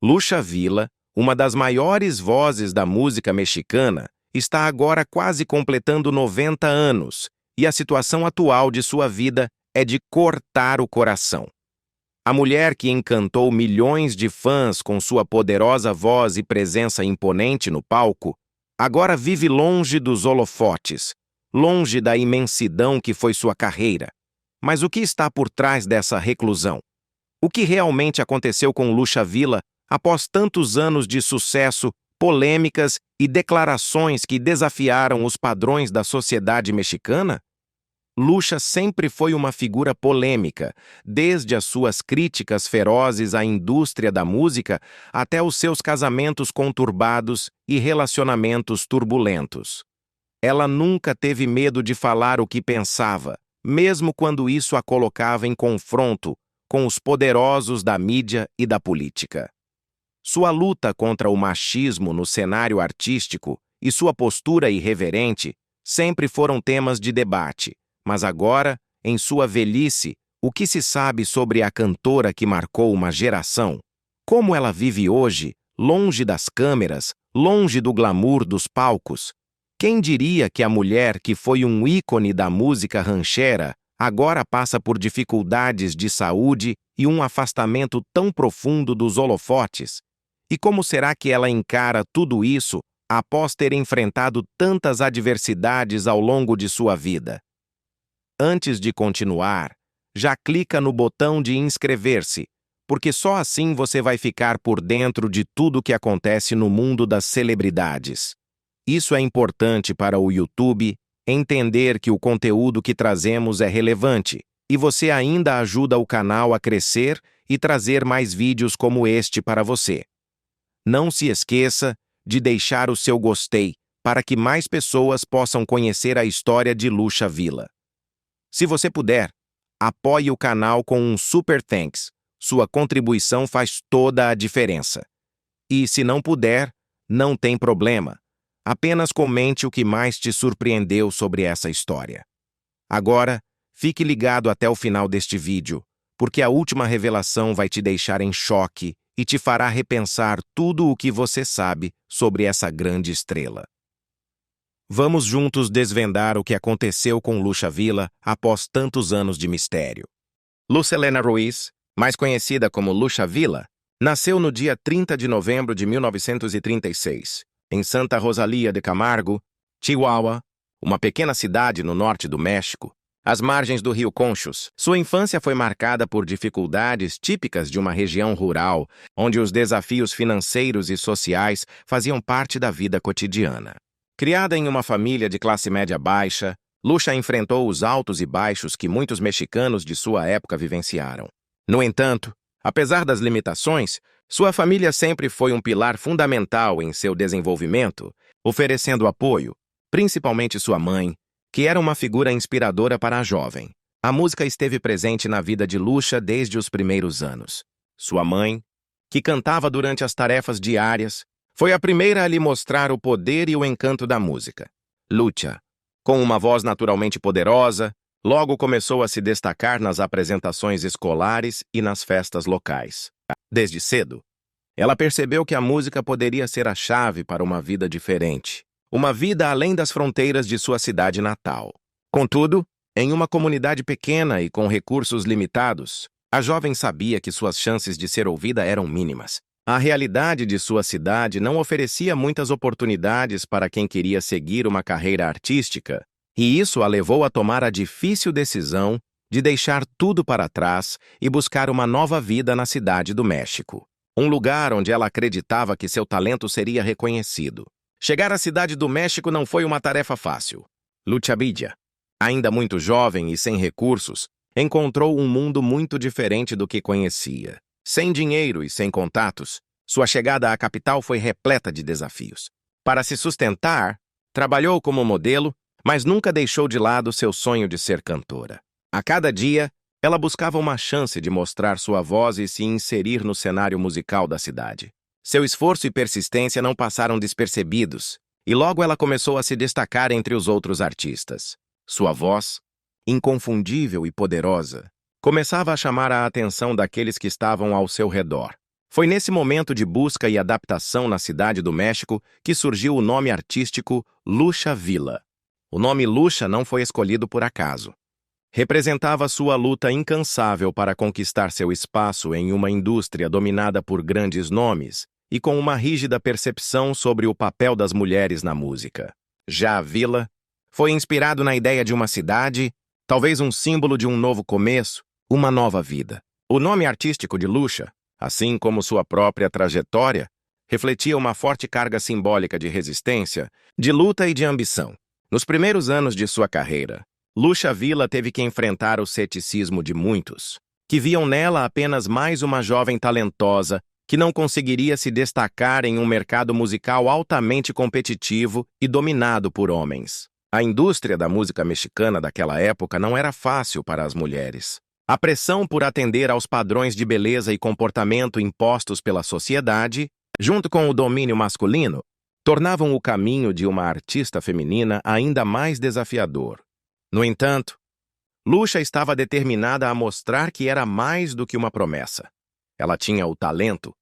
Lucha Villa, uma das maiores vozes da música mexicana, está agora quase completando 90 anos, e a situação atual de sua vida é de cortar o coração. A mulher que encantou milhões de fãs com sua poderosa voz e presença imponente no palco, agora vive longe dos holofotes, longe da imensidão que foi sua carreira. Mas o que está por trás dessa reclusão? O que realmente aconteceu com Lucha Villa após tantos anos de sucesso, polêmicas e declarações que desafiaram os padrões da sociedade mexicana? Lucha sempre foi uma figura polêmica, desde as suas críticas ferozes à indústria da música até os seus casamentos conturbados e relacionamentos turbulentos. Ela nunca teve medo de falar o que pensava, mesmo quando isso a colocava em confronto com os poderosos da mídia e da política. Sua luta contra o machismo no cenário artístico e sua postura irreverente sempre foram temas de debate, mas agora, em sua velhice, o que se sabe sobre a cantora que marcou uma geração? Como ela vive hoje, longe das câmeras, longe do glamour dos palcos? Quem diria que a mulher que foi um ícone da música ranchera agora passa por dificuldades de saúde e um afastamento tão profundo dos holofotes? E como será que ela encara tudo isso após ter enfrentado tantas adversidades ao longo de sua vida? Antes de continuar, já clica no botão de inscrever-se, porque só assim você vai ficar por dentro de tudo o que acontece no mundo das celebridades. Isso é importante para o YouTube entender que o conteúdo que trazemos é relevante e você ainda ajuda o canal a crescer e trazer mais vídeos como este para você. Não se esqueça de deixar o seu gostei para que mais pessoas possam conhecer a história de Lucha Villa. Se você puder, apoie o canal com um Super Thanks. Sua contribuição faz toda a diferença. E se não puder, não tem problema. Apenas comente o que mais te surpreendeu sobre essa história. Agora, fique ligado até o final deste vídeo, porque a última revelação vai te deixar em choque e te fará repensar tudo o que você sabe sobre essa grande estrela. Vamos juntos desvendar o que aconteceu com Lucha Villa após tantos anos de mistério. Luz Helena Ruiz, mais conhecida como Lucha Villa, nasceu no dia 30 de novembro de 1936, em Santa Rosalía de Camargo, Chihuahua, uma pequena cidade no norte do México, às margens do rio Conchos. Sua infância foi marcada por dificuldades típicas de uma região rural, onde os desafios financeiros e sociais faziam parte da vida cotidiana. Criada em uma família de classe média baixa, Lucha enfrentou os altos e baixos que muitos mexicanos de sua época vivenciaram. No entanto, apesar das limitações, sua família sempre foi um pilar fundamental em seu desenvolvimento, oferecendo apoio, principalmente sua mãe, que era uma figura inspiradora para a jovem. A música esteve presente na vida de Lucha desde os primeiros anos. Sua mãe, que cantava durante as tarefas diárias, foi a primeira a lhe mostrar o poder e o encanto da música. Lucha, com uma voz naturalmente poderosa, logo começou a se destacar nas apresentações escolares e nas festas locais. Desde cedo, ela percebeu que a música poderia ser a chave para uma vida diferente, uma vida além das fronteiras de sua cidade natal. Contudo, em uma comunidade pequena e com recursos limitados, a jovem sabia que suas chances de ser ouvida eram mínimas. A realidade de sua cidade não oferecia muitas oportunidades para quem queria seguir uma carreira artística, e isso a levou a tomar a difícil decisão de deixar tudo para trás e buscar uma nova vida na cidade do México, um lugar onde ela acreditava que seu talento seria reconhecido. Chegar à cidade do México não foi uma tarefa fácil. Lucha Villa, ainda muito jovem e sem recursos, encontrou um mundo muito diferente do que conhecia. Sem dinheiro e sem contatos, sua chegada à capital foi repleta de desafios. Para se sustentar, trabalhou como modelo, mas nunca deixou de lado seu sonho de ser cantora. A cada dia, ela buscava uma chance de mostrar sua voz e se inserir no cenário musical da cidade. Seu esforço e persistência não passaram despercebidos, e logo ela começou a se destacar entre os outros artistas. Sua voz, inconfundível e poderosa, começava a chamar a atenção daqueles que estavam ao seu redor. Foi nesse momento de busca e adaptação na cidade do México que surgiu o nome artístico Lucha Villa. O nome Lucha não foi escolhido por acaso. Representava sua luta incansável para conquistar seu espaço em uma indústria dominada por grandes nomes e com uma rígida percepção sobre o papel das mulheres na música. Já a vila foi inspirado na ideia de uma cidade, talvez um símbolo de um novo começo, uma nova vida. O nome artístico de Lucha, assim como sua própria trajetória, refletia uma forte carga simbólica de resistência, de luta e de ambição. Nos primeiros anos de sua carreira, Lucha Villa teve que enfrentar o ceticismo de muitos, que viam nela apenas mais uma jovem talentosa que não conseguiria se destacar em um mercado musical altamente competitivo e dominado por homens. A indústria da música mexicana daquela época não era fácil para as mulheres. A pressão por atender aos padrões de beleza e comportamento impostos pela sociedade, junto com o domínio masculino, tornavam o caminho de uma artista feminina ainda mais desafiador. No entanto, Lucha estava determinada a mostrar que era mais do que uma promessa. Ela tinha o talento,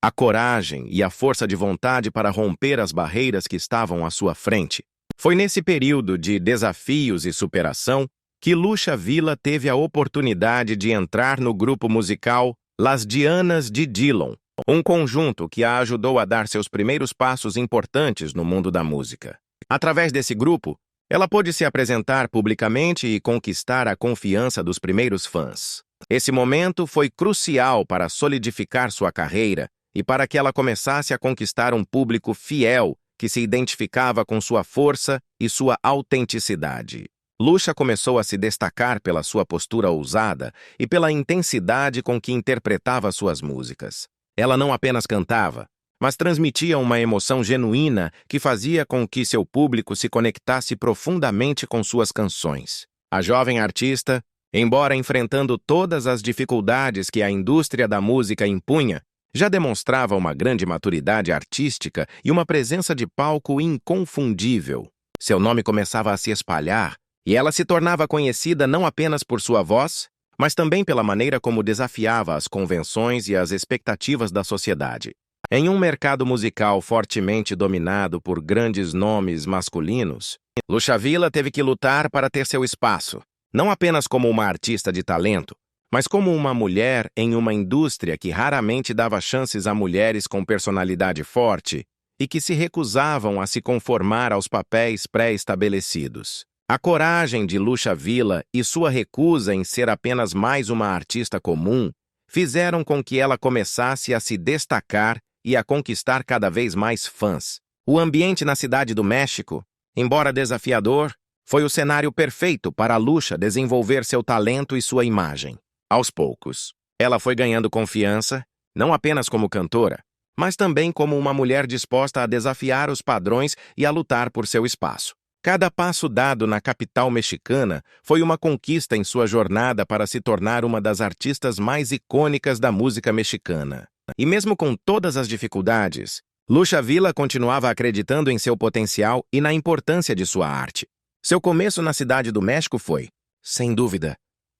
a coragem e a força de vontade para romper as barreiras que estavam à sua frente. Foi nesse período de desafios e superação que Lucha Villa teve a oportunidade de entrar no grupo musical Las Dianas de Dillon, um conjunto que a ajudou a dar seus primeiros passos importantes no mundo da música. Através desse grupo, ela pôde se apresentar publicamente e conquistar a confiança dos primeiros fãs. Esse momento foi crucial para solidificar sua carreira e para que ela começasse a conquistar um público fiel que se identificava com sua força e sua autenticidade. Lucha começou a se destacar pela sua postura ousada e pela intensidade com que interpretava suas músicas. Ela não apenas cantava, mas transmitia uma emoção genuína que fazia com que seu público se conectasse profundamente com suas canções. A jovem artista, embora enfrentando todas as dificuldades que a indústria da música impunha, já demonstrava uma grande maturidade artística e uma presença de palco inconfundível. Seu nome começava a se espalhar e ela se tornava conhecida não apenas por sua voz, mas também pela maneira como desafiava as convenções e as expectativas da sociedade. Em um mercado musical fortemente dominado por grandes nomes masculinos, Lucha Villa teve que lutar para ter seu espaço, não apenas como uma artista de talento, mas como uma mulher em uma indústria que raramente dava chances a mulheres com personalidade forte e que se recusavam a se conformar aos papéis pré-estabelecidos. A coragem de Lucha Villa e sua recusa em ser apenas mais uma artista comum fizeram com que ela começasse a se destacar e a conquistar cada vez mais fãs. O ambiente na cidade do México, embora desafiador, foi o cenário perfeito para Lucha desenvolver seu talento e sua imagem. Aos poucos, ela foi ganhando confiança, não apenas como cantora, mas também como uma mulher disposta a desafiar os padrões e a lutar por seu espaço. Cada passo dado na capital mexicana foi uma conquista em sua jornada para se tornar uma das artistas mais icônicas da música mexicana. E mesmo com todas as dificuldades, Lucha Villa continuava acreditando em seu potencial e na importância de sua arte. Seu começo na cidade do México foi, sem dúvida,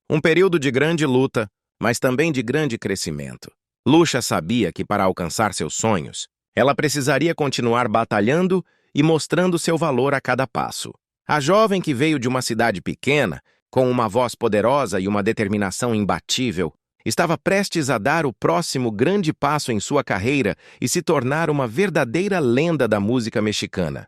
um período de grande luta, mas também de grande crescimento. Lucha sabia que para alcançar seus sonhos, ela precisaria continuar batalhando e mostrando seu valor a cada passo. A jovem que veio de uma cidade pequena, com uma voz poderosa e uma determinação imbatível, estava prestes a dar o próximo grande passo em sua carreira e se tornar uma verdadeira lenda da música mexicana.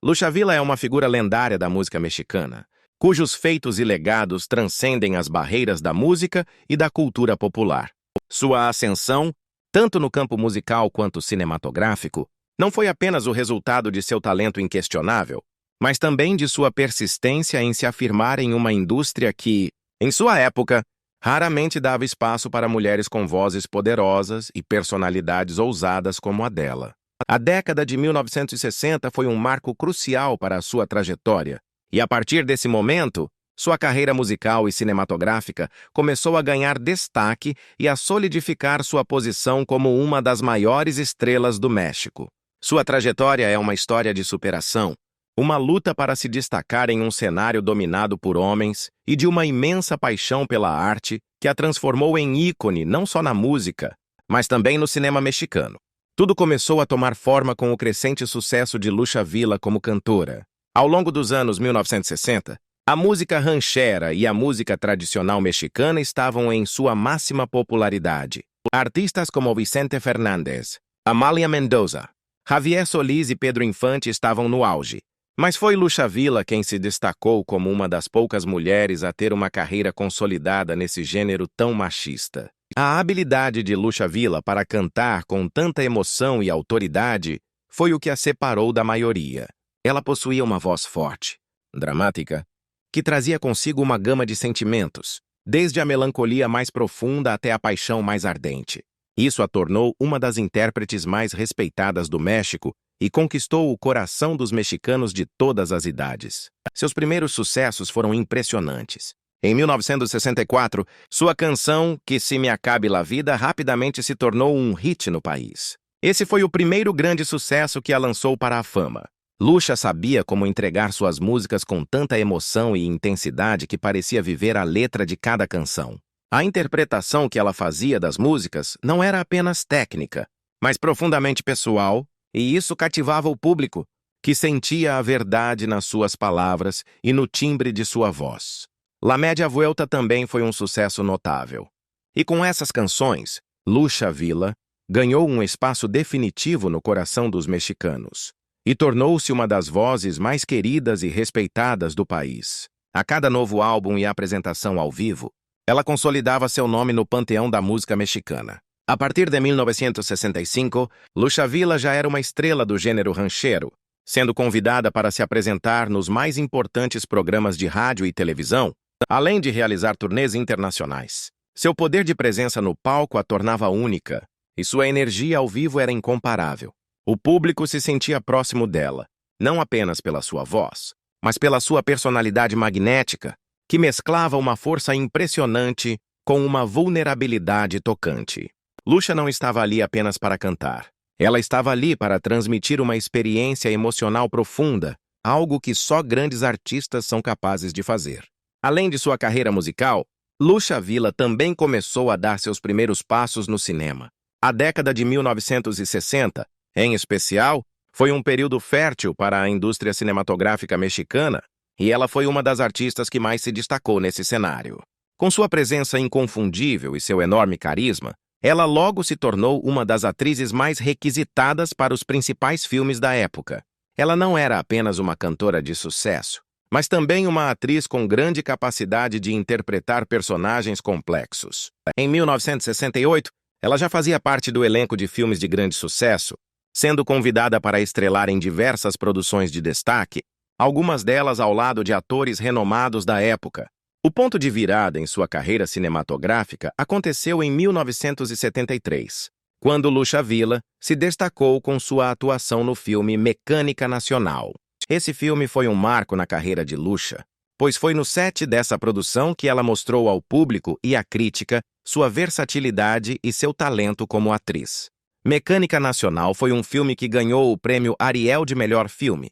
Lucha Villa é uma figura lendária da música mexicana, cujos feitos e legados transcendem as barreiras da música e da cultura popular. Sua ascensão, tanto no campo musical quanto cinematográfico, não foi apenas o resultado de seu talento inquestionável, mas também de sua persistência em se afirmar em uma indústria que, em sua época, raramente dava espaço para mulheres com vozes poderosas e personalidades ousadas como a dela. A década de 1960 foi um marco crucial para a sua trajetória, e a partir desse momento, sua carreira musical e cinematográfica começou a ganhar destaque e a solidificar sua posição como uma das maiores estrelas do México. Sua trajetória é uma história de superação, uma luta para se destacar em um cenário dominado por homens e de uma imensa paixão pela arte que a transformou em ícone não só na música, mas também no cinema mexicano. Tudo começou a tomar forma com o crescente sucesso de Lucha Villa como cantora. Ao longo dos anos 1960, a música ranchera e a música tradicional mexicana estavam em sua máxima popularidade. Artistas como Vicente Fernández, Amália Mendoza, Javier Solís e Pedro Infante estavam no auge. Mas foi Lucha Villa quem se destacou como uma das poucas mulheres a ter uma carreira consolidada nesse gênero tão machista. A habilidade de Lucha Villa para cantar com tanta emoção e autoridade foi o que a separou da maioria. Ela possuía uma voz forte, dramática, que trazia consigo uma gama de sentimentos, desde a melancolia mais profunda até a paixão mais ardente. Isso a tornou uma das intérpretes mais respeitadas do México e conquistou o coração dos mexicanos de todas as idades. Seus primeiros sucessos foram impressionantes. Em 1964, sua canção Que Se Me Acabe La Vida rapidamente se tornou um hit no país. Esse foi o primeiro grande sucesso que a lançou para a fama. Lucha sabia como entregar suas músicas com tanta emoção e intensidade que parecia viver a letra de cada canção. A interpretação que ela fazia das músicas não era apenas técnica, mas profundamente pessoal, e isso cativava o público, que sentia a verdade nas suas palavras e no timbre de sua voz. La Media Vuelta também foi um sucesso notável. E com essas canções, Lucha Villa ganhou um espaço definitivo no coração dos mexicanos e tornou-se uma das vozes mais queridas e respeitadas do país. A cada novo álbum e apresentação ao vivo, ela consolidava seu nome no panteão da música mexicana. A partir de 1965, Lucha Villa já era uma estrela do gênero ranchero, sendo convidada para se apresentar nos mais importantes programas de rádio e televisão, além de realizar turnês internacionais. Seu poder de presença no palco a tornava única, e sua energia ao vivo era incomparável. O público se sentia próximo dela, não apenas pela sua voz, mas pela sua personalidade magnética, que mesclava uma força impressionante com uma vulnerabilidade tocante. Lucha não estava ali apenas para cantar. Ela estava ali para transmitir uma experiência emocional profunda, algo que só grandes artistas são capazes de fazer. Além de sua carreira musical, Lucha Villa também começou a dar seus primeiros passos no cinema. A década de 1960, em especial, foi um período fértil para a indústria cinematográfica mexicana, e ela foi uma das artistas que mais se destacou nesse cenário. Com sua presença inconfundível e seu enorme carisma, ela logo se tornou uma das atrizes mais requisitadas para os principais filmes da época. Ela não era apenas uma cantora de sucesso, mas também uma atriz com grande capacidade de interpretar personagens complexos. Em 1968, ela já fazia parte do elenco de filmes de grande sucesso, sendo convidada para estrelar em diversas produções de destaque, algumas delas ao lado de atores renomados da época. O ponto de virada em sua carreira cinematográfica aconteceu em 1973, quando Lucha Villa se destacou com sua atuação no filme Mecânica Nacional. Esse filme foi um marco na carreira de Lucha, pois foi no set dessa produção que ela mostrou ao público e à crítica sua versatilidade e seu talento como atriz. Mecânica Nacional foi um filme que ganhou o prêmio Ariel de melhor filme.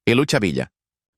E Lucha Villa,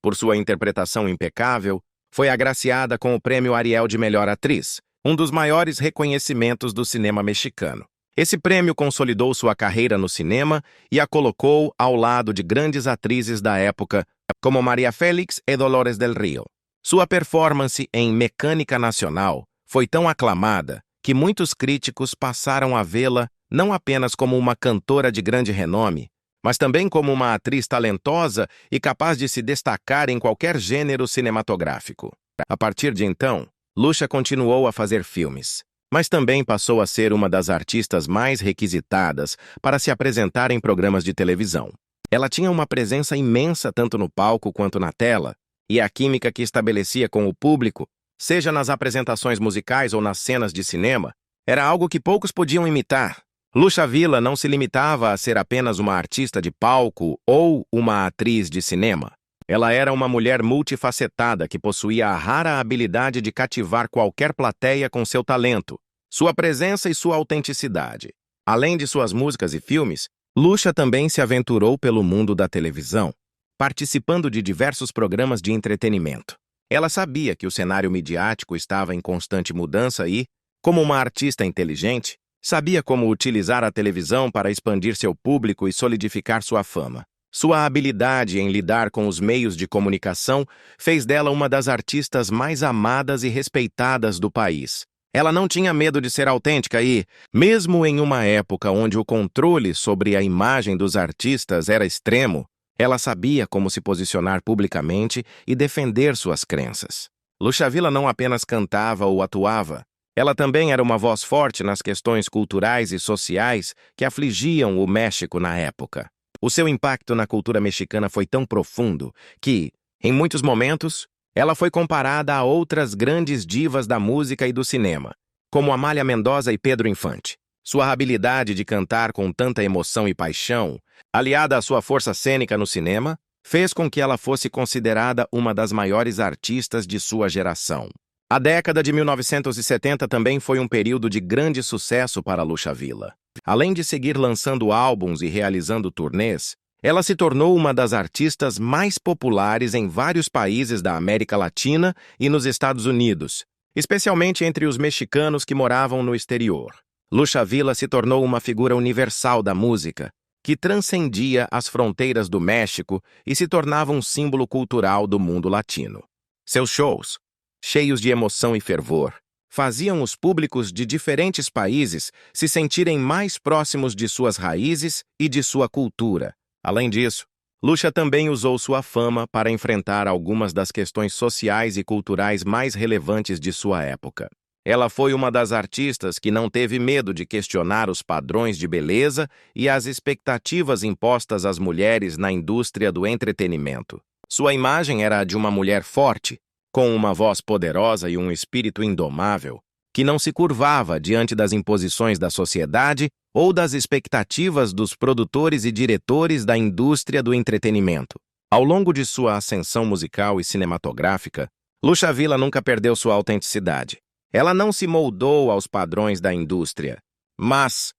por sua interpretação impecável, foi agraciada com o prêmio Ariel de melhor atriz, um dos maiores reconhecimentos do cinema mexicano. Esse prêmio consolidou sua carreira no cinema e a colocou ao lado de grandes atrizes da época, como Maria Félix e Dolores del Rio. Sua performance em Mecânica Nacional foi tão aclamada que muitos críticos passaram a vê-la não apenas como uma cantora de grande renome, mas também como uma atriz talentosa e capaz de se destacar em qualquer gênero cinematográfico. A partir de então, Lucha continuou a fazer filmes, mas também passou a ser uma das artistas mais requisitadas para se apresentar em programas de televisão. Ela tinha uma presença imensa tanto no palco quanto na tela, e a química que estabelecia com o público, seja nas apresentações musicais ou nas cenas de cinema, era algo que poucos podiam imitar. Lucha Villa não se limitava a ser apenas uma artista de palco ou uma atriz de cinema. Ela era uma mulher multifacetada que possuía a rara habilidade de cativar qualquer plateia com seu talento, sua presença e sua autenticidade. Além de suas músicas e filmes, Lucha também se aventurou pelo mundo da televisão, participando de diversos programas de entretenimento. Ela sabia que o cenário midiático estava em constante mudança e, como uma artista inteligente, Sabia como utilizar a televisão para expandir seu público e solidificar sua fama. Sua habilidade em lidar com os meios de comunicação fez dela uma das artistas mais amadas e respeitadas do país. Ela não tinha medo de ser autêntica e, mesmo em uma época onde o controle sobre a imagem dos artistas era extremo, ela sabia como se posicionar publicamente e defender suas crenças. Luxavila não apenas cantava ou atuava, ela também era uma voz forte nas questões culturais e sociais que afligiam o México na época. O seu impacto na cultura mexicana foi tão profundo que, em muitos momentos, ela foi comparada a outras grandes divas da música e do cinema, como Amália Mendonça e Pedro Infante. Sua habilidade de cantar com tanta emoção e paixão, aliada à sua força cênica no cinema, fez com que ela fosse considerada uma das maiores artistas de sua geração. A década de 1970 também foi um período de grande sucesso para Luxavila. Além de seguir lançando álbuns e realizando turnês, ela se tornou uma das artistas mais populares em vários países da América Latina e nos Estados Unidos, especialmente entre os mexicanos que moravam no exterior. Luxavila se tornou uma figura universal da música, que transcendia as fronteiras do México e se tornava um símbolo cultural do mundo latino. Seus shows, cheios de emoção e fervor, faziam os públicos de diferentes países se sentirem mais próximos de suas raízes e de sua cultura. Além disso, Luxa também usou sua fama para enfrentar algumas das questões sociais e culturais mais relevantes de sua época. Ela foi uma das artistas que não teve medo de questionar os padrões de beleza e as expectativas impostas às mulheres na indústria do entretenimento. Sua imagem era a de uma mulher forte, com uma voz poderosa e um espírito indomável, que não se curvava diante das imposições da sociedade ou das expectativas dos produtores e diretores da indústria do entretenimento. Ao longo de sua ascensão musical e cinematográfica, Luxavila nunca perdeu sua autenticidade. Ela não se moldou aos padrões da indústria, mas,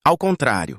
ao contrário,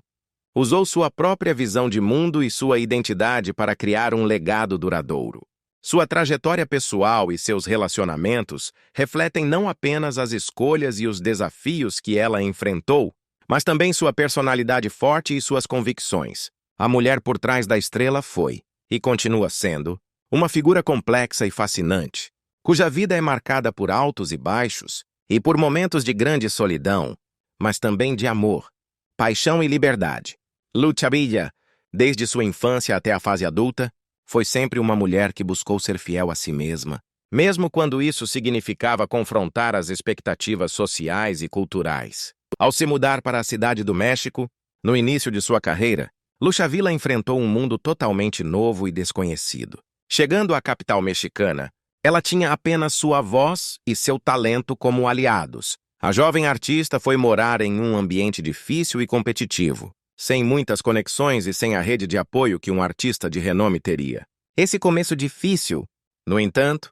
usou sua própria visão de mundo e sua identidade para criar um legado duradouro. Sua trajetória pessoal e seus relacionamentos refletem não apenas as escolhas e os desafios que ela enfrentou, mas também sua personalidade forte e suas convicções. A mulher por trás da estrela foi, e continua sendo, uma figura complexa e fascinante, cuja vida é marcada por altos e baixos e por momentos de grande solidão, mas também de amor, paixão e liberdade. Luxavila, desde sua infância até a fase adulta, foi sempre uma mulher que buscou ser fiel a si mesma, mesmo quando isso significava confrontar as expectativas sociais e culturais. Ao se mudar para a cidade do México, no início de sua carreira, Luxavila enfrentou um mundo totalmente novo e desconhecido. Chegando à capital mexicana, ela tinha apenas sua voz e seu talento como aliados. A jovem artista foi morar em um ambiente difícil e competitivo, sem muitas conexões e sem a rede de apoio que um artista de renome teria. Esse começo difícil, no entanto,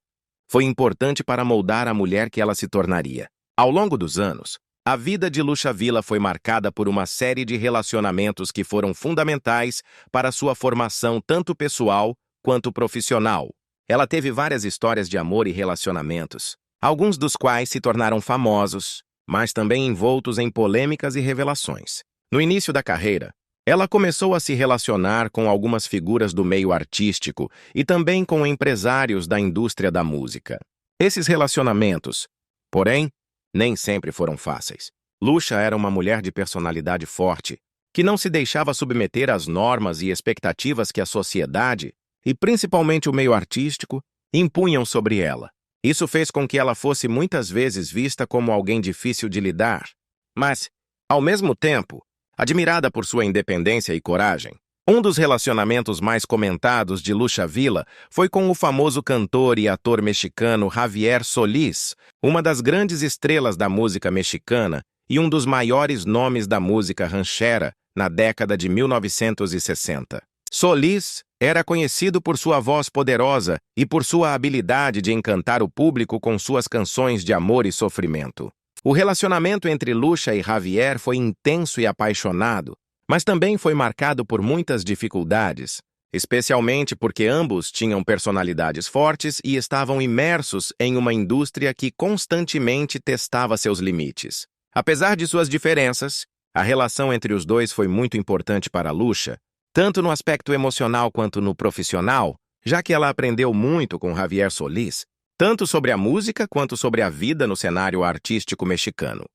foi importante para moldar a mulher que ela se tornaria. Ao longo dos anos, a vida de Luxavila foi marcada por uma série de relacionamentos que foram fundamentais para sua formação tanto pessoal quanto profissional. Ela teve várias histórias de amor e relacionamentos, alguns dos quais se tornaram famosos, mas também envoltos em polêmicas e revelações. No início da carreira, ela começou a se relacionar com algumas figuras do meio artístico e também com empresários da indústria da música. Esses relacionamentos, porém, nem sempre foram fáceis. Luxa era uma mulher de personalidade forte, que não se deixava submeter às normas e expectativas que a sociedade, e principalmente o meio artístico, impunham sobre ela. Isso fez com que ela fosse muitas vezes vista como alguém difícil de lidar, mas, ao mesmo tempo, admirada por sua independência e coragem. Um dos relacionamentos mais comentados de Luxavila foi com o famoso cantor e ator mexicano Javier Solís, uma das grandes estrelas da música mexicana e um dos maiores nomes da música ranchera na década de 1960. Solís era conhecido por sua voz poderosa e por sua habilidade de encantar o público com suas canções de amor e sofrimento. O relacionamento entre Luxa e Javier foi intenso e apaixonado, mas também foi marcado por muitas dificuldades, especialmente porque ambos tinham personalidades fortes e estavam imersos em uma indústria que constantemente testava seus limites. Apesar de suas diferenças, a relação entre os dois foi muito importante para Lucha, tanto no aspecto emocional quanto no profissional, já que ela aprendeu muito com Javier Solís, tanto sobre a música quanto sobre a vida no cenário artístico mexicano.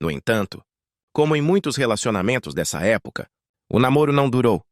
No entanto, como em muitos relacionamentos dessa época, o namoro não durou,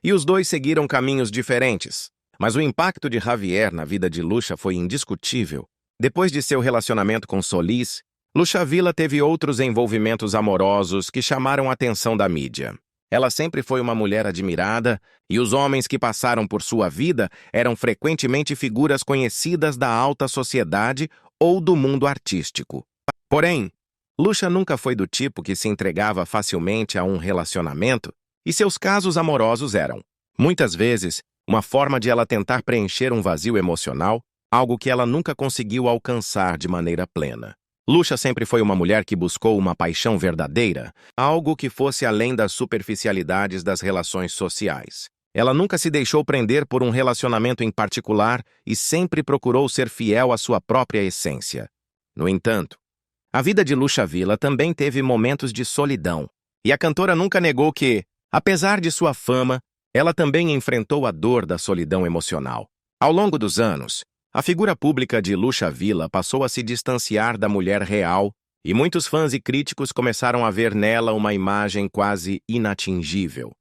e os dois seguiram caminhos diferentes. Mas o impacto de Javier na vida de Lucha foi indiscutível. Depois de seu relacionamento com Solís, Lucha Villa teve outros envolvimentos amorosos que chamaram a atenção da mídia. Ela sempre foi uma mulher admirada, e os homens que passaram por sua vida eram frequentemente figuras conhecidas da alta sociedade ou do mundo artístico. Porém, Lucha nunca foi do tipo que se entregava facilmente a um relacionamento, e seus casos amorosos eram, muitas vezes, uma forma de ela tentar preencher um vazio emocional, algo que ela nunca conseguiu alcançar de maneira plena. Lucha sempre foi uma mulher que buscou uma paixão verdadeira, algo que fosse além das superficialidades das relações sociais. Ela nunca se deixou prender por um relacionamento em particular e sempre procurou ser fiel à sua própria essência. No entanto, a vida de Lucha Villa também teve momentos de solidão, e a cantora nunca negou que, apesar de sua fama, ela também enfrentou a dor da solidão emocional. Ao longo dos anos, a figura pública de Lucha Villa passou a se distanciar da mulher real, e muitos fãs e críticos começaram a ver nela uma imagem quase inatingível.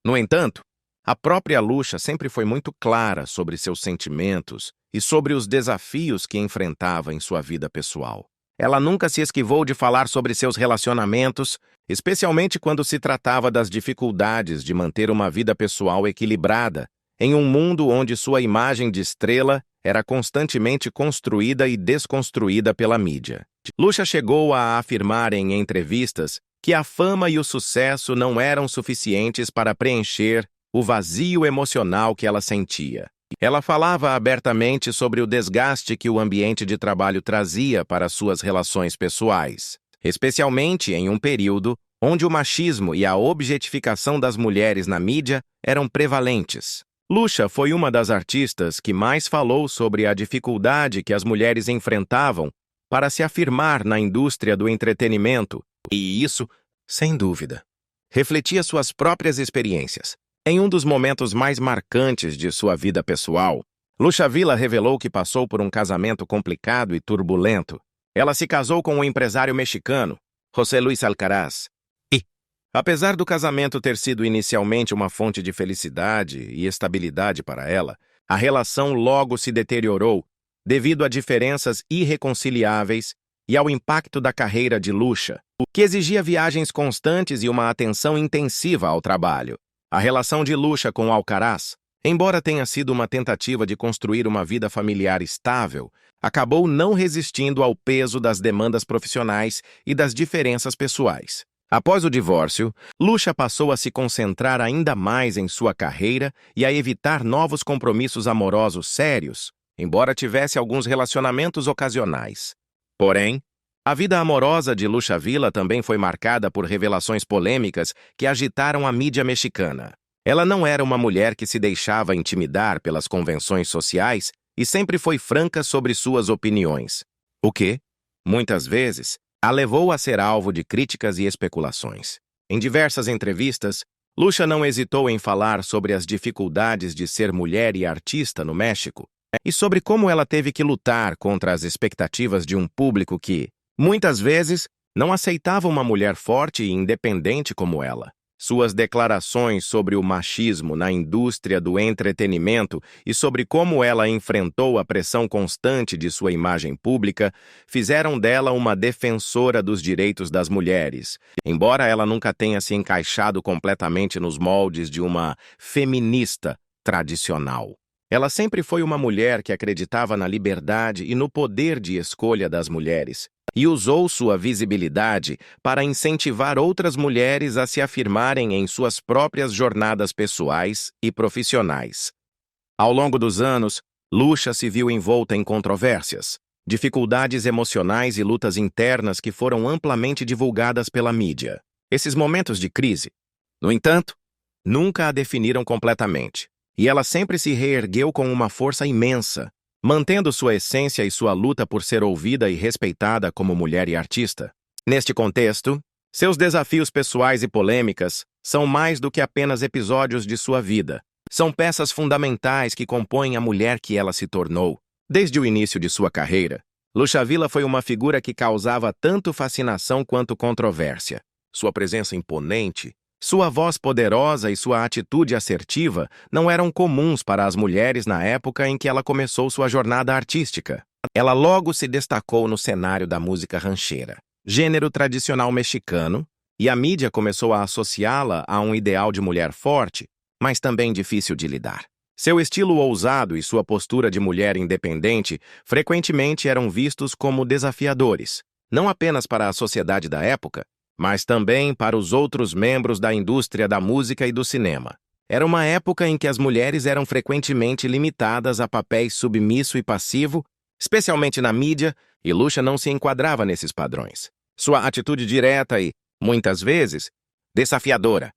No entanto, a própria Lucha sempre foi muito clara sobre seus sentimentos e sobre os desafios que enfrentava em sua vida pessoal. Ela nunca se esquivou de falar sobre seus relacionamentos, especialmente quando se tratava das dificuldades de manter uma vida pessoal equilibrada, em um mundo onde sua imagem de estrela era constantemente construída e desconstruída pela mídia. Lucha chegou a afirmar em entrevistas que a fama e o sucesso não eram suficientes para preencher o vazio emocional que ela sentia. Ela falava abertamente sobre o desgaste que o ambiente de trabalho trazia para suas relações pessoais, especialmente em um período onde o machismo e a objetificação das mulheres na mídia eram prevalentes. Lucha foi uma das artistas que mais falou sobre a dificuldade que as mulheres enfrentavam para se afirmar na indústria do entretenimento, e isso, sem dúvida, refletia suas próprias experiências. Em um dos momentos mais marcantes de sua vida pessoal, Lucha Villa revelou que passou por um casamento complicado e turbulento. Ela se casou com um empresário mexicano, José Luis Alcaraz, e, apesar do casamento ter sido inicialmente uma fonte de felicidade e estabilidade para ela, a relação logo se deteriorou devido a diferenças irreconciliáveis e ao impacto da carreira de Lucha, que exigia viagens constantes e uma atenção intensiva ao trabalho. A relação de Lucha com Alcaraz, embora tenha sido uma tentativa de construir uma vida familiar estável, acabou não resistindo ao peso das demandas profissionais e das diferenças pessoais. Após o divórcio, Lucha passou a se concentrar ainda mais em sua carreira e a evitar novos compromissos amorosos sérios, embora tivesse alguns relacionamentos ocasionais. Porém, a vida amorosa de Lucha Villa também foi marcada por revelações polêmicas que agitaram a mídia mexicana. Ela não era uma mulher que se deixava intimidar pelas convenções sociais e sempre foi franca sobre suas opiniões, o que, muitas vezes, a levou a ser alvo de críticas e especulações. Em diversas entrevistas, Lucha não hesitou em falar sobre as dificuldades de ser mulher e artista no México e sobre como ela teve que lutar contra as expectativas de um público que, muitas vezes, não aceitava uma mulher forte e independente como ela. Suas declarações sobre o machismo na indústria do entretenimento e sobre como ela enfrentou a pressão constante de sua imagem pública fizeram dela uma defensora dos direitos das mulheres, embora ela nunca tenha se encaixado completamente nos moldes de uma feminista tradicional. Ela sempre foi uma mulher que acreditava na liberdade e no poder de escolha das mulheres, e usou sua visibilidade para incentivar outras mulheres a se afirmarem em suas próprias jornadas pessoais e profissionais. Ao longo dos anos, Lucha se viu envolta em controvérsias, dificuldades emocionais e lutas internas que foram amplamente divulgadas pela mídia. Esses momentos de crise, no entanto, nunca a definiram completamente, e ela sempre se reergueu com uma força imensa, mantendo sua essência e sua luta por ser ouvida e respeitada como mulher e artista. Neste contexto, seus desafios pessoais e polêmicas são mais do que apenas episódios de sua vida. São peças fundamentais que compõem a mulher que ela se tornou. Desde o início de sua carreira, Lushavila foi uma figura que causava tanto fascinação quanto controvérsia. Sua presença imponente, sua voz poderosa e sua atitude assertiva não eram comuns para as mulheres na época em que ela começou sua jornada artística. Ela logo se destacou no cenário da música rancheira, gênero tradicional mexicano, e a mídia começou a associá-la a um ideal de mulher forte, mas também difícil de lidar. Seu estilo ousado e sua postura de mulher independente frequentemente eram vistos como desafiadores, não apenas para a sociedade da época, mas também para os outros membros da indústria da música e do cinema. Era uma época em que as mulheres eram frequentemente limitadas a papéis submisso e passivo, especialmente na mídia, e Lusha não se enquadrava nesses padrões. Sua atitude direta e, muitas vezes, desafiadora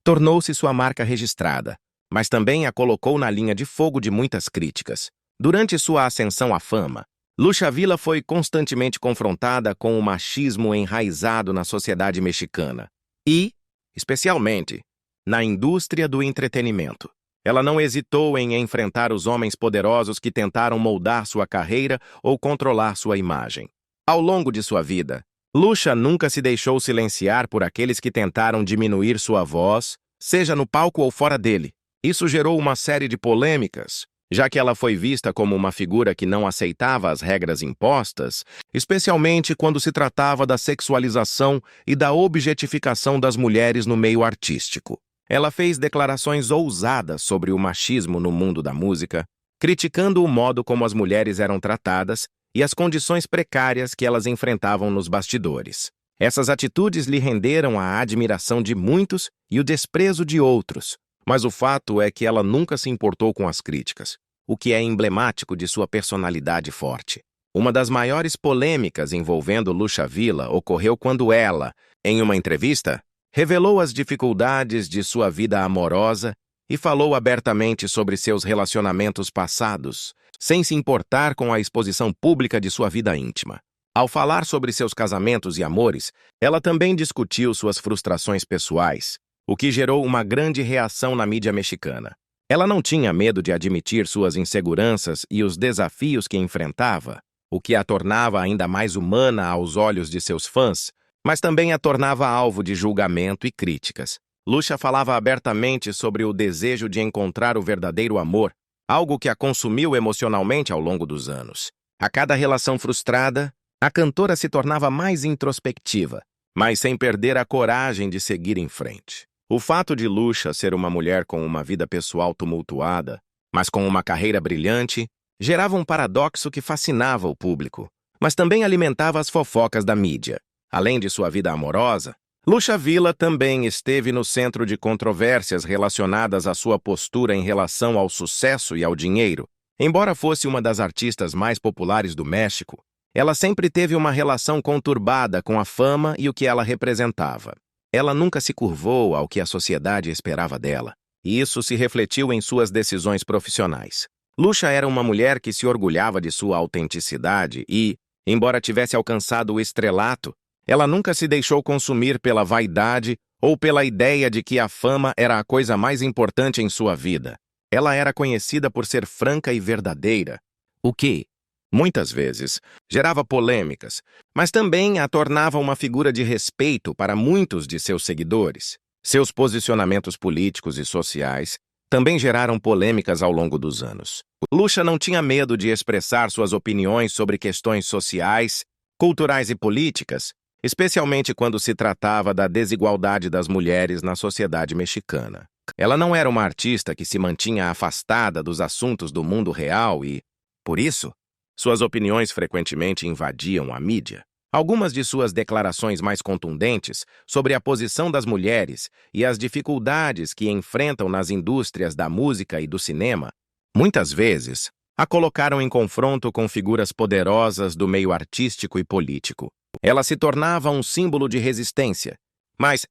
tornou-se sua marca registrada, mas também a colocou na linha de fogo de muitas críticas. Durante sua ascensão à fama, Lushavila foi constantemente confrontada com o machismo enraizado na sociedade mexicana e, especialmente, na indústria do entretenimento. Ela não hesitou em enfrentar os homens poderosos que tentaram moldar sua carreira ou controlar sua imagem. Ao longo de sua vida, Lusha nunca se deixou silenciar por aqueles que tentaram diminuir sua voz, seja no palco ou fora dele. Isso gerou uma série de polêmicas, já que ela foi vista como uma figura que não aceitava as regras impostas, especialmente quando se tratava da sexualização e da objetificação das mulheres no meio artístico. Ela fez declarações ousadas sobre o machismo no mundo da música, criticando o modo como as mulheres eram tratadas e as condições precárias que elas enfrentavam nos bastidores. Essas atitudes lhe renderam a admiração de muitos e o desprezo de outros, mas o fato é que ela nunca se importou com as críticas, o que é emblemático de sua personalidade forte. Uma das maiores polêmicas envolvendo Lushavila ocorreu quando ela, em uma entrevista, revelou as dificuldades de sua vida amorosa e falou abertamente sobre seus relacionamentos passados, sem se importar com a exposição pública de sua vida íntima. Ao falar sobre seus casamentos e amores, ela também discutiu suas frustrações pessoais, o que gerou uma grande reação na mídia mexicana. Ela não tinha medo de admitir suas inseguranças e os desafios que enfrentava, o que a tornava ainda mais humana aos olhos de seus fãs, mas também a tornava alvo de julgamento e críticas. Lusha falava abertamente sobre o desejo de encontrar o verdadeiro amor, algo que a consumiu emocionalmente ao longo dos anos. A cada relação frustrada, a cantora se tornava mais introspectiva, mas sem perder a coragem de seguir em frente. O fato de Lusha ser uma mulher com uma vida pessoal tumultuada, mas com uma carreira brilhante, gerava um paradoxo que fascinava o público, mas também alimentava as fofocas da mídia. Além de sua vida amorosa, Lushavila também esteve no centro de controvérsias relacionadas à sua postura em relação ao sucesso e ao dinheiro. Embora fosse uma das artistas mais populares do México, ela sempre teve uma relação conturbada com a fama e o que ela representava. Ela nunca se curvou ao que a sociedade esperava dela, e isso se refletiu em suas decisões profissionais. Lusha era uma mulher que se orgulhava de sua autenticidade e, embora tivesse alcançado o estrelato, ela nunca se deixou consumir pela vaidade ou pela ideia de que a fama era a coisa mais importante em sua vida. Ela era conhecida por ser franca e verdadeira, o que, muitas vezes, gerava polêmicas, mas também a tornava uma figura de respeito para muitos de seus seguidores. Seus posicionamentos políticos e sociais também geraram polêmicas ao longo dos anos. Lusha não tinha medo de expressar suas opiniões sobre questões sociais, culturais e políticas, especialmente quando se tratava da desigualdade das mulheres na sociedade mexicana. Ela não era uma artista que se mantinha afastada dos assuntos do mundo real e, por isso, suas opiniões frequentemente invadiam a mídia. Algumas de suas declarações mais contundentes sobre a posição das mulheres e as dificuldades que enfrentam nas indústrias da música e do cinema, muitas vezes, a colocaram em confronto com figuras poderosas do meio artístico e político. Ela se tornava um símbolo de resistência, mas,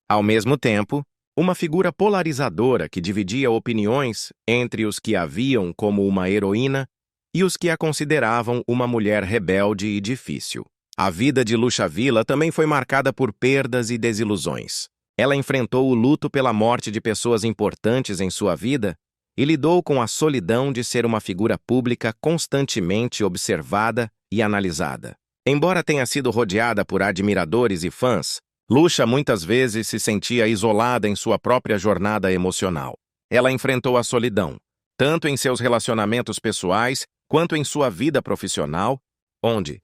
ao mesmo tempo, uma figura polarizadora que dividia opiniões entre os que a viam como uma heroína e os que a consideravam uma mulher rebelde e difícil. A vida de Lucha Villa também foi marcada por perdas e desilusões. Ela enfrentou o luto pela morte de pessoas importantes em sua vida e lidou com a solidão de ser uma figura pública constantemente observada e analisada. Embora tenha sido rodeada por admiradores e fãs, Lucha muitas vezes se sentia isolada em sua própria jornada emocional. Ela enfrentou a solidão, tanto em seus relacionamentos pessoais quanto em sua vida profissional, onde,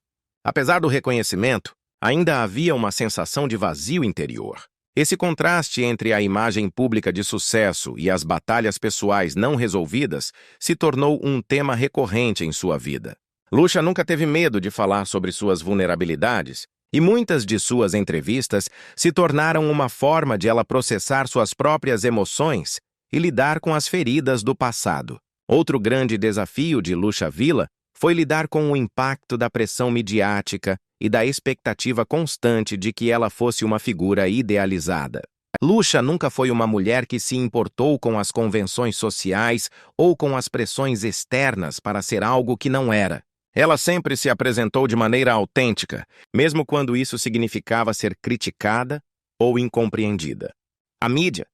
apesar do reconhecimento, ainda havia uma sensação de vazio interior. Esse contraste entre a imagem pública de sucesso e as batalhas pessoais não resolvidas se tornou um tema recorrente em sua vida. Lucha nunca teve medo de falar sobre suas vulnerabilidades, e muitas de suas entrevistas se tornaram uma forma de ela processar suas próprias emoções e lidar com as feridas do passado. Outro grande desafio de Lucha Villa foi lidar com o impacto da pressão midiática e da expectativa constante de que ela fosse uma figura idealizada. Lucha nunca foi uma mulher que se importou com as convenções sociais ou com as pressões externas para ser algo que não era. Ela sempre se apresentou de maneira autêntica, mesmo quando isso significava ser criticada ou incompreendida. A mídia,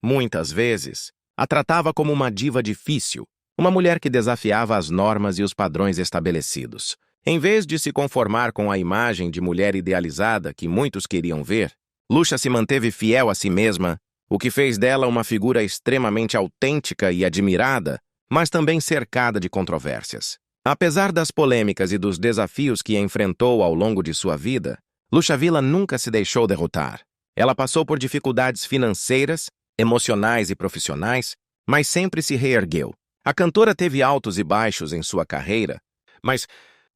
muitas vezes, a tratava como uma diva difícil, uma mulher que desafiava as normas e os padrões estabelecidos. Em vez de se conformar com a imagem de mulher idealizada que muitos queriam ver, Lucha se manteve fiel a si mesma, o que fez dela uma figura extremamente autêntica e admirada, mas também cercada de controvérsias. Apesar das polêmicas e dos desafios que enfrentou ao longo de sua vida, Lucha Villa nunca se deixou derrotar. Ela passou por dificuldades financeiras, emocionais e profissionais, mas sempre se reergueu. A cantora teve altos e baixos em sua carreira, mas,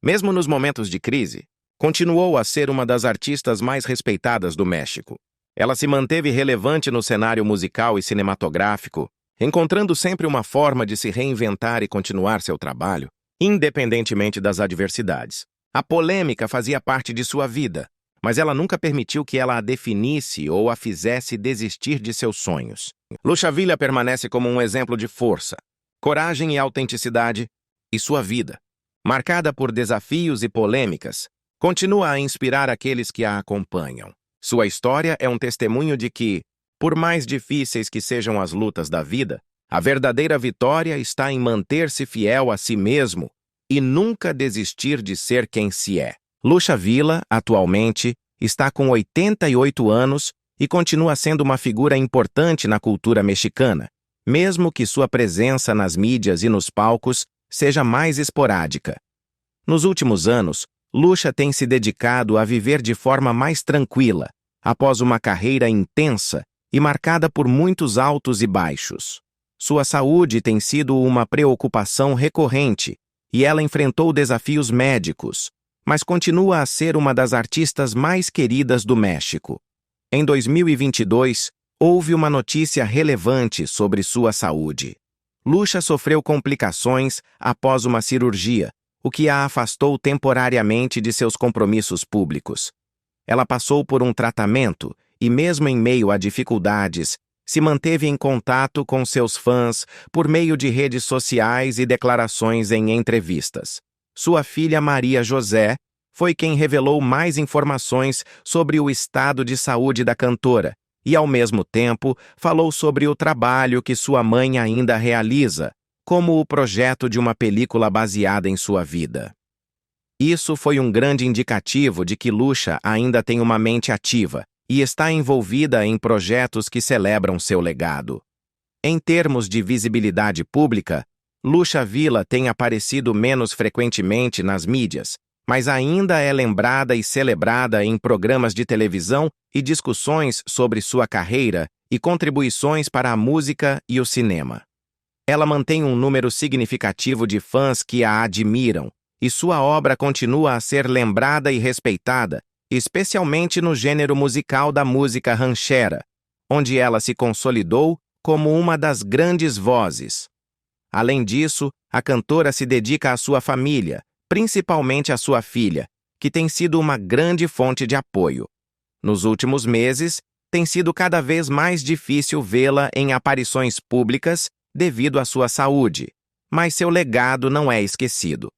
mesmo nos momentos de crise, continuou a ser uma das artistas mais respeitadas do México. Ela se manteve relevante no cenário musical e cinematográfico, encontrando sempre uma forma de se reinventar e continuar seu trabalho, independentemente das adversidades. A polêmica fazia parte de sua vida, mas ela nunca permitiu que ela a definisse ou a fizesse desistir de seus sonhos. Lucha Villa permanece como um exemplo de força, coragem e autenticidade, e sua vida, marcada por desafios e polêmicas, continua a inspirar aqueles que a acompanham. Sua história é um testemunho de que, por mais difíceis que sejam as lutas da vida, a verdadeira vitória está em manter-se fiel a si mesmo e nunca desistir de ser quem se é. Lucha Villa, atualmente, está com 88 anos e continua sendo uma figura importante na cultura mexicana, mesmo que sua presença nas mídias e nos palcos seja mais esporádica. Nos últimos anos, Lucha tem se dedicado a viver de forma mais tranquila, após uma carreira intensa e marcada por muitos altos e baixos. Sua saúde tem sido uma preocupação recorrente e ela enfrentou desafios médicos, mas continua a ser uma das artistas mais queridas do México. Em 2022, houve uma notícia relevante sobre sua saúde. Lucha sofreu complicações após uma cirurgia, o que a afastou temporariamente de seus compromissos públicos. Ela passou por um tratamento e, mesmo em meio a dificuldades, se manteve em contato com seus fãs por meio de redes sociais e declarações em entrevistas. Sua filha Maria José foi quem revelou mais informações sobre o estado de saúde da cantora e, ao mesmo tempo, falou sobre o trabalho que sua mãe ainda realiza, como o projeto de uma película baseada em sua vida. Isso foi um grande indicativo de que Lucha ainda tem uma mente ativa e está envolvida em projetos que celebram seu legado. Em termos de visibilidade pública, Lucha Villa tem aparecido menos frequentemente nas mídias, mas ainda é lembrada e celebrada em programas de televisão e discussões sobre sua carreira e contribuições para a música e o cinema. Ela mantém um número significativo de fãs que a admiram, e sua obra continua a ser lembrada e respeitada, especialmente no gênero musical da música ranchera, onde ela se consolidou como uma das grandes vozes. Além disso, a cantora se dedica à sua família, principalmente à sua filha, que tem sido uma grande fonte de apoio. Nos últimos meses, tem sido cada vez mais difícil vê-la em aparições públicas devido à sua saúde, mas seu legado não é esquecido.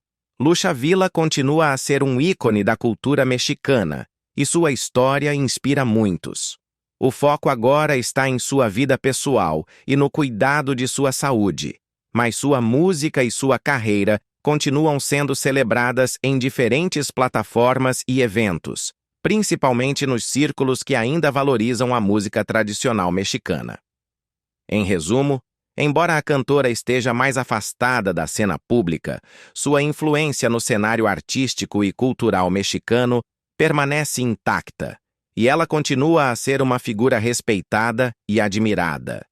Lucha Villa continua a ser um ícone da cultura mexicana e sua história inspira muitos. O foco agora está em sua vida pessoal e no cuidado de sua saúde, mas sua música e sua carreira continuam sendo celebradas em diferentes plataformas e eventos, principalmente nos círculos que ainda valorizam a música tradicional mexicana. Em resumo, embora a cantora esteja mais afastada da cena pública, sua influência no cenário artístico e cultural mexicano permanece intacta, e ela continua a ser uma figura respeitada e admirada.